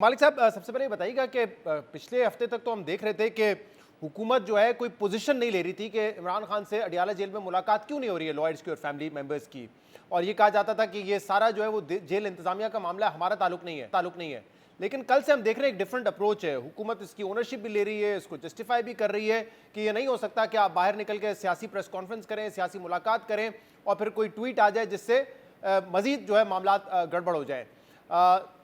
मालिक साहब, सबसे पहले ये बताइएगा कि पिछले हफ्ते तक तो हम देख रहे थे कि हुकूमत जो है कोई पोजीशन नहीं ले रही थी कि इमरान खान से अडियाला जेल में मुलाकात क्यों नहीं हो रही है लॉयर्स की और फैमिली मेंबर्स की। और ये कहा जाता था कि ये सारा जो है वो जेल इंतजामिया का मामला, हमारा ताल्लुक नहीं है। लेकिन कल से हम देख रहे हैं एक डिफरेंट अप्रोच है। हुकूमत इसकी ओनरशिप भी ले रही है, इसको जस्टिफाई भी कर रही है कि ये नहीं हो सकता कि आप बाहर निकल के सियासी प्रेस कॉन्फ्रेंस करें, सियासी मुलाकात करें और फिर कोई ट्वीट आ जाए जिससे मजीद जो है मामला गड़बड़ हो जाए।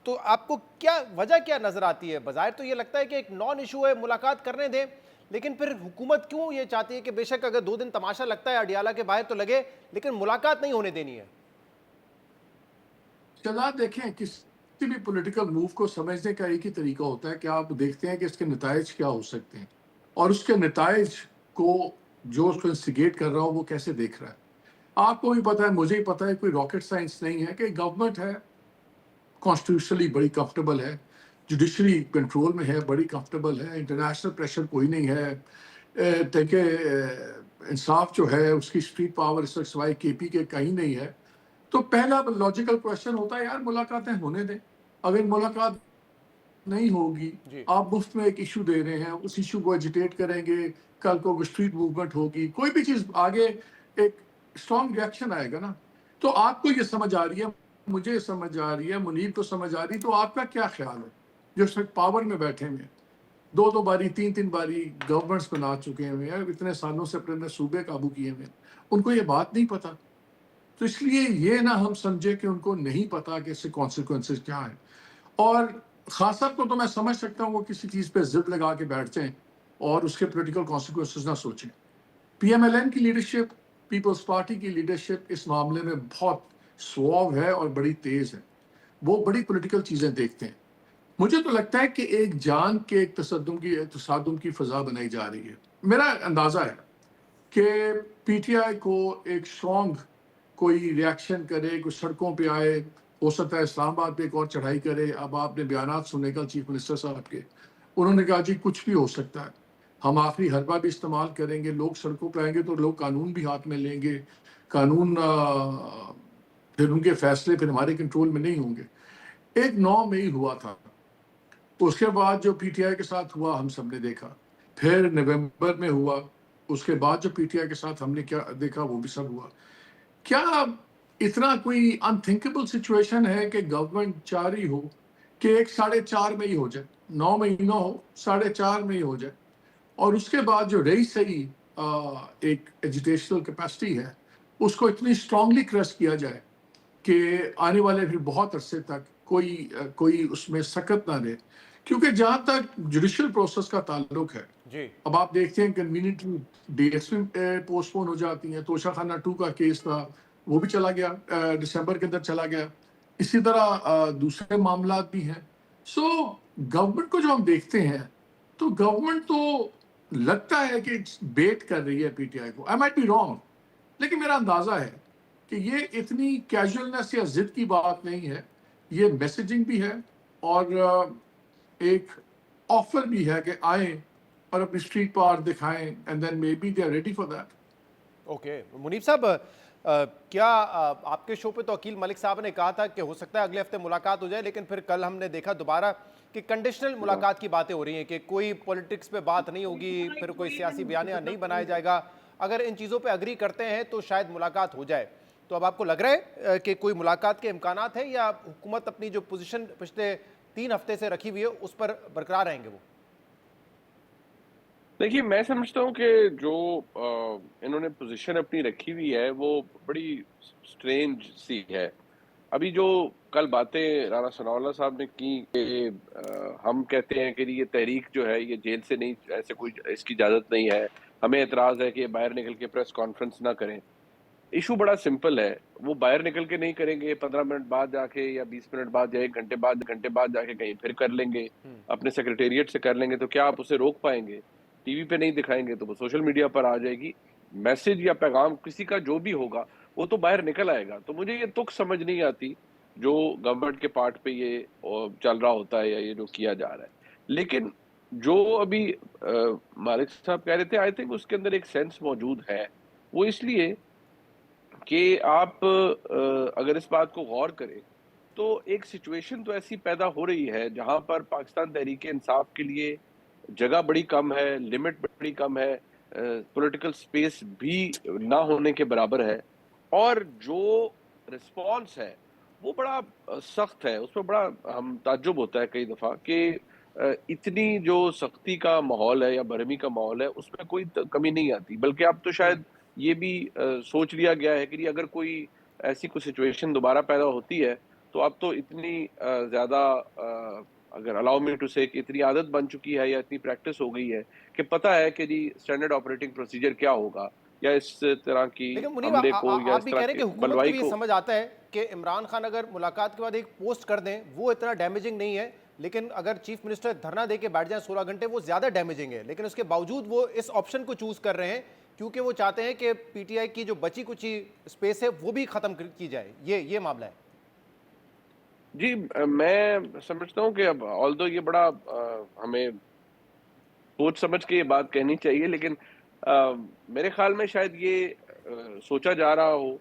तो आपको क्या वजह क्या नजर आती है? बजाय तो ये लगता है कि एक नॉन इशू है, मुलाकात करने दें, लेकिन फिर हुकूमत क्यों ये चाहती है कि बेशक अगर 2 दिन तमाशा लगता है अडियाला के बाहर तो लगे, लेकिन मुलाकात नहीं होने देनी है? चला देखें, किसी भी पॉलिटिकल मूव को समझने का एक ही तरीका होता है कि आप देखते हैं कि इसके नतायज क्या हो सकते हैं और उसके नतायज को जो उसको इंस्टिगेट कर रहा हो वो कैसे देख रहा है। आपको भी पता है, मुझे ही पता है, कोई रॉकेट साइंस नहीं है कि गवर्नमेंट है, कॉन्स्टिट्यूशनली बड़ी कंफर्टेबल है, जुडिशरी कंट्रोल में है, बड़ी कंफर्टेबल है, इंटरनेशनल प्रेशर कोई नहीं है। देखिए, इंसाफ जो है उसकी स्ट्रीट पावर इस वक्त सिवाय केपी के कहीं नहीं है। तो पहला लॉजिकल क्वेश्चन होता है, यार मुलाकातें होने दें। अगर मुलाकात नहीं होगी, जी। आप मुफ्त में एक इशू दे रहे हैं, उस इशू को एजिटेट करेंगे, कल को स्ट्रीट मूवमेंट होगी, कोई भी चीज आगे एक स्ट्रॉन्ग रिएक्शन आएगा ना। तो आपको ये समझ आ रही है, मुझे समझ आ रही है, मुनीब को समझ आ रही, तो आपका क्या ख्याल है जो सिर्फ पावर में बैठे हुए हैं, दो दो बारी तीन तीन बारी गवर्नमेंट्स बना चुके हुए हैं, इतने सालों से अपने सूबे काबू किए हुए हैं, उनको ये बात नहीं पता? तो इसलिए ये ना हम समझे कि उनको नहीं पता कि इससे कॉन्सिक्वेंसेज क्या है। और खासर को तो मैं समझ सकता हूँ वो किसी चीज़ पे जिद लगा के बैठ जाएं और उसके पॉलिटिकल कॉन्सिक्वेंसेज ना सोचें। पीएमएलएन की लीडरशिप, पीपल्स पार्टी की लीडरशिप इस मामले में बहुत सुआव है और बड़ी तेज है। वो बड़ी पॉलिटिकल चीज़ें देखते हैं। मुझे तो लगता है कि एक जान के एक तसादुम की फ़ज़ा बनाई जा रही है। मेरा अंदाज़ा है कि पीटीआई को एक स्ट्रॉन्ग कोई रिएक्शन करे, कुछ सड़कों पे आए, हो सकता है इस्लामाबाद पे एक और चढ़ाई करे। अब आपने बयानात सुने कल चीफ मिनिस्टर साहब के, उन्होंने कहा जी कुछ भी हो सकता है, हम आखिरी हरबा भी इस्तेमाल करेंगे, लोग सड़कों पे आएंगे तो लोग कानून भी हाथ में लेंगे, कानून फिर उनके फैसले फिर हमारे कंट्रोल में नहीं होंगे। एक 9 मई हुआ था, उसके बाद जो पीटीआई के साथ हुआ हम सबने देखा, फिर नवंबर में हुआ, उसके बाद जो पीटीआई के साथ हमने क्या देखा वो भी सब हुआ। क्या इतना कोई अनथिंकेबल सिचुएशन है कि गवर्नमेंट चाह रही हो कि एक 4.5 में ही हो जाए, 9 महीना हो, 4.5 में ही हो जाए, और उसके बाद जो रही सही एक एजुटेशनल कैपेसिटी है उसको इतनी स्ट्रांगली क्रश किया जाए कि आने वाले फिर बहुत अरसे तक कोई उसमें सकत ना रहे। क्योंकि जहां तक जुडिशियल प्रोसेस का ताल्लुक है, जी। अब आप देखते हैं कन्वीनियंटली डेट्स भी पोस्टपोन हो जाती हैं। तोशा खाना 2 का केस था, वो भी चला गया, दिसंबर के अंदर चला गया। इसी तरह दूसरे मामला भी हैं। सो गवर्नमेंट को जो हम देखते हैं, तो गवर्नमेंट तो लगता है कि बेट कर रही है पीटीआई को। आई माइट बी रॉन्ग, लेकिन मेरा अंदाजा है कि ये इतनी कैजुअलनेस या जिद की बात नहीं है। ये मैसेजिंग भी है और एक ऑफर भी है कि आए और अपनी स्ट्रीट पावर दिखाएं, and then maybe they are ready for that. Okay, Munib साहब, क्या आपके शो पे तो वकील मलिक साहब ने कहा था कि हो सकता है अगले हफ्ते मुलाकात हो जाए, लेकिन फिर कल हमने देखा दोबारा कि कंडीशनल मुलाकात की बातें हो रही हैं कि कोई पॉलिटिक्स पे बात नहीं होगी, फिर कोई सियासी बयानिया नहीं बनाया जाएगा। अगर इन चीज़ों पे अग्री करते हैं तो शायद मुलाकात हो जाए। तो अब आपको लग रहा है कि कोई मुलाकात के इम्कानात हैं, या हुकूमत अपनी जो पोजीशन पिछले 3 हफ्ते से रखी हुई है उस पर बरकरार रहेंगे वो? देखिए, मैं समझता हूँ कि जो इन्होंने पोज़ीशन अपनी रखी हुई है, वो बड़ी स्ट्रेंज सी है। अभी जो कल बातें राणा सनाउल्लाह साहब ने की कि हम कहते हैं कि ये तहरीक जो है, ये जेल से नहीं, ऐसे कोई इसकी इजाज़त नहीं है। हमें एतराज़ है कि ये बाहर निकल के प्रेस कॉन्फ्रेंस ना करें। इश्यू बड़ा सिंपल है, वो बाहर निकल के नहीं करेंगे, 15 मिनट बाद जाके या 20 मिनट बाद या 1 घंटे बाद जाके कहीं फिर कर लेंगे, अपने सेक्रेटेरिएट से कर लेंगे, तो क्या आप उसे रोक पाएँगे? टीवी पे नहीं दिखाएँगे तो वो सोशल मीडिया पर आ जाएगी। मैसेज या पैगाम किसी का जो भी होगा, वो तो बाहर निकल आएगा। तो मुझे ये तुक समझ नहीं आती, जो गवर्नमेंट के पार्ट पे ये चल रहा होता है या ये जो किया जा रहा है। लेकिन जो अभी मालिक साहब कह रहे थे, आई थिंक उसके अंदर एक सेंस मौजूद है। वो इसलिए कि आप अगर इस बात को गौर करें तो एक सिचुएशन तो ऐसी पैदा हो रही है जहां पर पाकिस्तान तहरीक इंसाफ के लिए जगह बड़ी कम है, लिमिट बड़ी कम है, पॉलिटिकल स्पेस भी ना होने के बराबर है, और जो रिस्पॉन्स है वो बड़ा सख्त है। उसमें बड़ा हम ताज्जुब होता है कई दफा कि इतनी जो सख्ती का माहौल है या बरहमी का माहौल है उसमें कोई कमी नहीं आती, बल्कि अब तो शायद ये भी सोच लिया गया है कि अगर कोई ऐसी कोई सिचुएशन दोबारा पैदा होती है तो अब तो इतनी ज्यादा, अगर अलाउ मी टू से, कि इतनी आदत बन चुकी है या इतनी प्रैक्टिस हो गई है कि पता है कि जी स्टैंडर्ड ऑपरेटिंग प्रोसीजर क्या होगा, या इस तरह की लेकिन मुनीब हमले को या आप इस भी तरह कह रहे हैं के कि हुकूमत को बलवाई भी ये को। समझ आता है कि इमरान खान अगर मुलाकात के बाद एक पोस्ट कर दें वो इतना डैमेजिंग नहीं है, लेकिन अगर चीफ मिनिस्टर धरना दे के बैठ जाए 16 घंटे वो ज्यादा डैमेजिंग है, लेकिन उसके बावजूद वो इस ऑप्शन को चूज कर रहे हैं क्योंकि वो चाहते हैं कि पीटीआई की जो बची कुची स्पेस है वो भी खत्म की जाए। ये मामला है। जी, मैं समझता हूँ कि अब ऑल्दो ये बड़ा हमें सोच समझ के ये बात कहनी चाहिए, लेकिन मेरे ख्याल में शायद ये सोचा जा रहा हो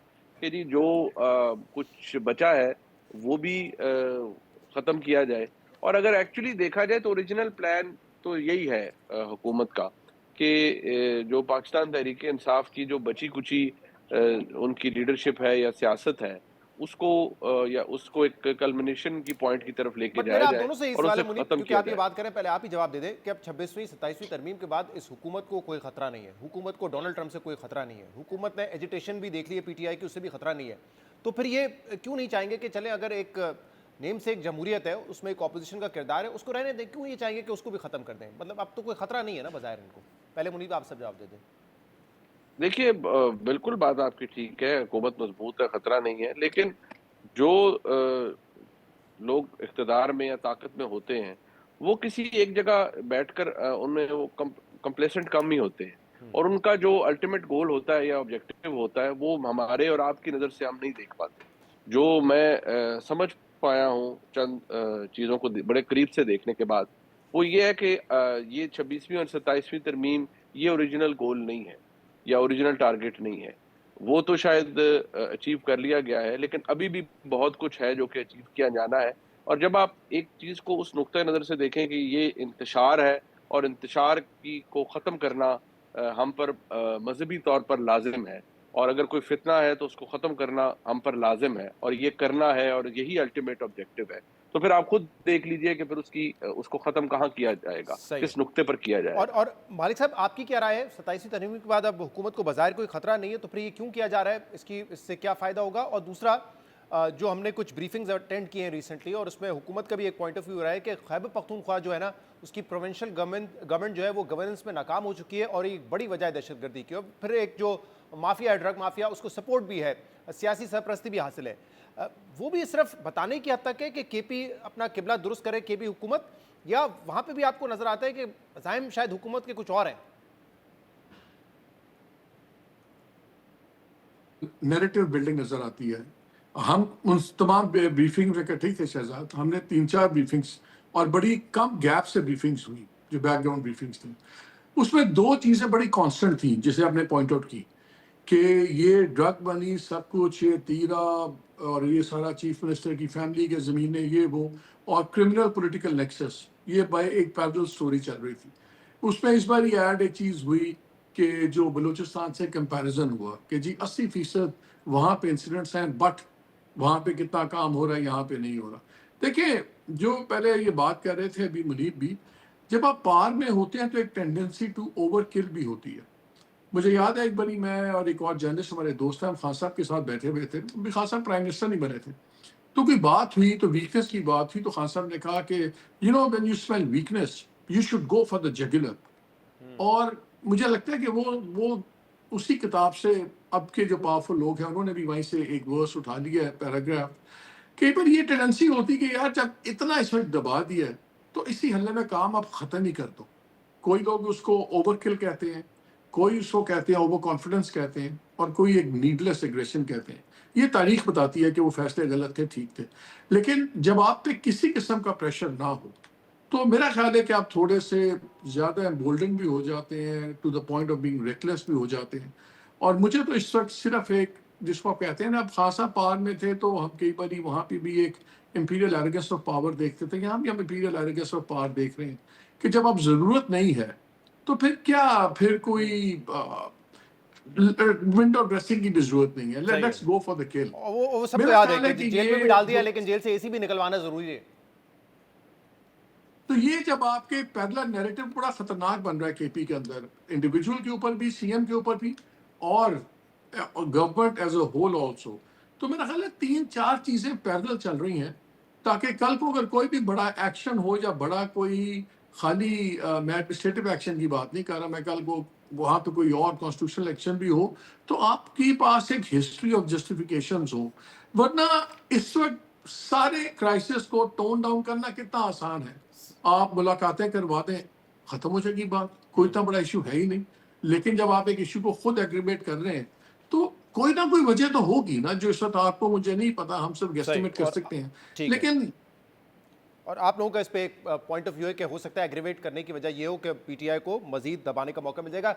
कि जी जो कुछ बचा है वो भी खत्म किया जाए। और अगर एक्चुअली देखा जाए तो ओरिजिनल प्लान तो यही है हुकूमत का कि जो पाकिस्तान तहरीक इंसाफ की जो बची कुची उनकी लीडरशिप है या सियासत है उसको या उसको एक कल्मिनेशन की पॉइंट की तरफ लेके बट जाया मेरा आप जाए दोनों से ही और सवाल उसे है मुनीब, खत्म क्योंकि किया आप ये जाए। बात करें, पहले आप ही जवाब दे दें कि अब 26वीं 27वीं तरमीम के बाद इस हुकूमत को कोई खतरा नहीं है, हुकूमत को डोनाल्ड ट्रंप से कोई खतरा नहीं है, हुकूमत ने एजिटेशन भी देख ली है पीटीआई की, उससे भी खतरा नहीं है, तो फिर ये क्यों नहीं चाहेंगे कि चले अगर एक नेम से एक जमहूरियत है उसमें एक ऑपोजिशन का किरदार है उसको रहने दें, क्यों ये चाहेंगे कि उसको भी खत्म कर दें? मतलब अब तो कोई खतरा नहीं है ना बाज़ाहिर इनको। पहले मुनीब आप सब जवाब दे दें। देखिए, बिल्कुल बात आपकी ठीक है, हुकूमत मजबूत है, खतरा नहीं है, लेकिन जो लोग इख्तिदार में या ताकत में होते हैं वो किसी एक जगह बैठकर उनमें वो कंप्लेसेंट कम ही होते हैं, और उनका जो अल्टीमेट गोल होता है या ऑब्जेक्टिव होता है वो हमारे और आपकी नज़र से हम नहीं देख पाते। जो मैं समझ पाया हूँ चंद चीज़ों को बड़े करीब से देखने के बाद, वो ये है कि ये 26वीं और 27वीं तरमीम ये ओरिजिनल गोल नहीं है या ओरिजिनल टारगेट नहीं है। वो तो शायद अचीव कर लिया गया है, लेकिन अभी भी बहुत कुछ है जो कि अचीव किया जाना है। और जब आप एक चीज़ को उस नुक्ते नज़र से देखें कि ये इंतशार है और इंतशार की को ख़त्म करना हम पर मज़हबी तौर पर लाज़िम है, और अगर कोई फितना है तो उसको ख़त्म करना हम पर लाज़िम है, और ये करना है और यही अल्टीमेट ऑब्जेक्टिव है। तो फिर आप खुद देख लीजिए कि फिर उसको ख़त्म कहाँ किया जाएगा, सही है। किस नुक्ते पर किया जाएगा। और मालिक साहब आपकी क्या राय है, 27वीं तरमीम के बाद अब हुकूमत को बाज़ाहिर कोई खतरा नहीं है, तो फिर ये क्यों किया जा रहा है, इससे क्या फ़ायदा होगा? और दूसरा, जो हमने कुछ ब्रीफिंग्स अटेंड किए हैं रिसेंटली और उसमें हुकूमत का भी एक पॉइंट ऑफ व्यू रहा है कि खैबर पख्तूनख्वा जो है ना उसकी प्रोविंशियल गवर्नमेंट जो है वो गवर्नेंस में नाकाम हो चुकी है और एक बड़ी वजह है दहशतगर्दी की, और फिर एक जो माफिया है, ड्रग माफिया, उसको सपोर्ट भी है, सियासी सरपरस्ती भी हासिल है। वो भी सिर्फ बताने की हद तक है कि केपी अपना किबला दुरुस्त करे, केपी हुकूमत, या वहां पे भी आपको नजर आता है कि अज़ाइम शायद हुकूमत के कुछ और हैं? नैरेटिव बिल्डिंग नजर आती है। हम उन तमाम ब्रीफिंग में इकट्ठे थे शहजाद, हमने 3-4 ब्रीफिंग्स और बड़ी कम गैप से ब्रीफिंग्स हुई जो बैकग्राउंड ब्रीफिंग्स थी। उसमें 2 चीजें बड़ी कांस्टेंट थी जिसे आपने पॉइंट आउट की कि ये ड्रग मनी सब कुछ, ये तीरा और ये सारा चीफ मिनिस्टर की फैमिली के ज़मीनें, ये वो, और क्रिमिनल पॉलिटिकल नेक्सस, ये बाय एक पैरेलल स्टोरी चल रही थी। उसमें इस बार ये ऐड एक चीज़ हुई कि जो बलूचिस्तान से कंपैरिजन हुआ कि जी 80% वहाँ पे इंसिडेंट्स हैं, बट वहाँ पे कितना काम हो रहा है यहाँ पे नहीं हो रहा। देखिए, जो पहले ये बात कर रहे थे अभी मुनीब भी, जब आप पार में होते हैं तो एक टेंडेंसी टू ओवर किल भी होती है। मुझे याद है एक बारी मैं और एक और जर्नलिस्ट हमारे दोस्त हैं, हम खान साहब के साथ बैठे हुए थे, अभी खान साहब प्राइम मिनिस्टर नहीं बने थे, तो कोई बात हुई, तो वीकनेस की बात हुई, तो खान साहब ने कहा कि you know when you smell weakness you should go for the jugular. और मुझे लगता है कि वो उसी किताब से अब के जो पावरफुल लोग हैं उन्होंने भी वहीं से एक वर्स उठा लिया है, पैराग्राफ। कई बार ये टेंडेंसी होती है कि यार जब इतना इस वक्त दबा दिया है तो इसी हल्ले में काम आप ख़त्म ही कर दो। कोई लोग उसको ओवरकिल कहते हैं, कोई उसको कहते हैं ओवर कॉन्फिडेंस कहते हैं, और कोई एक नीडलेस एग्रेशन कहते हैं। ये तारीख बताती है कि वो फैसले गलत थे, ठीक थे, लेकिन जब आप पे किसी किस्म का प्रेशर ना हो तो मेरा ख्याल है कि आप थोड़े से ज़्यादा एम्बोल्डन भी हो जाते हैं, to the point of being reckless भी हो जाते हैं। और मुझे तो इस वक्त सिर्फ एक, जिसको आप कहते हैं ना, आप खासा पार में थे तो हम कई बार वहाँ पे भी एक इंपीरियल एरोगेंस ऑफ पावर देखते थे, यहाँ भी हम इंपीरियल एरोगेंस ऑफ पावर देख रहे हैं कि जब अब जरूरत नहीं है तो फिर क्या, फिर कोई विंडो ड्रेसिंग की भी जरूरत नहीं है, सही है। लेट्स गो फॉर द किल। और वो सबको मेरा याद ख्याल है है कि कि जेल में भी ये डाल दिया, लेकिन जेल से एसी भी निकलवाना जरूरी है। तो ये जब आपके पैरेलल नैरेटिव बड़ा खतरनाक बन रहा है केपी के अंदर, इंडिविजुअल के ऊपर भी, सीएम के ऊपर भी, और government as a whole also, तो मेरा ख्याल है 3-4 चीजें पैरेलल चल रही हैं, ताकि कल को अगर कोई भी बड़ा एक्शन हो या बड़ा कोई खाली मैं एडमिनिस्ट्रेटिव एक्शन की बात नहीं कर रहा, मैं कल को वहां पे कोई और कॉन्स्टिट्यूशनल एक्शन भी हो, तो आपके पास एक हिस्ट्री ऑफ जस्टिफिकेशन हो। वरना इस वक्त सारे क्राइसिस को टोन डाउन करना कितना आसान है, आप मुलाकातें करवा दें, खत्म हो जाएगी बात, कोई इतना बड़ा इशू है ही नहीं। लेकिन जब आप एक इशू को खुद एग्रीमेट कर रहे हैं, तो कोई ना कोई वजह तो होगी ना, जो इस वक्त आपको मुझे नहीं पता, हम सब सही। गेस्टिमेट कर और सकते हैं, ठीक है, लेकिन और आप लोगों का इस पे एक पॉइंट ऑफ व्यू है कि हो सकता है एग्रीवेट करने की वजह ये हो कि पीटीआई को मजीद दबाने का मौका मिल जाएगा।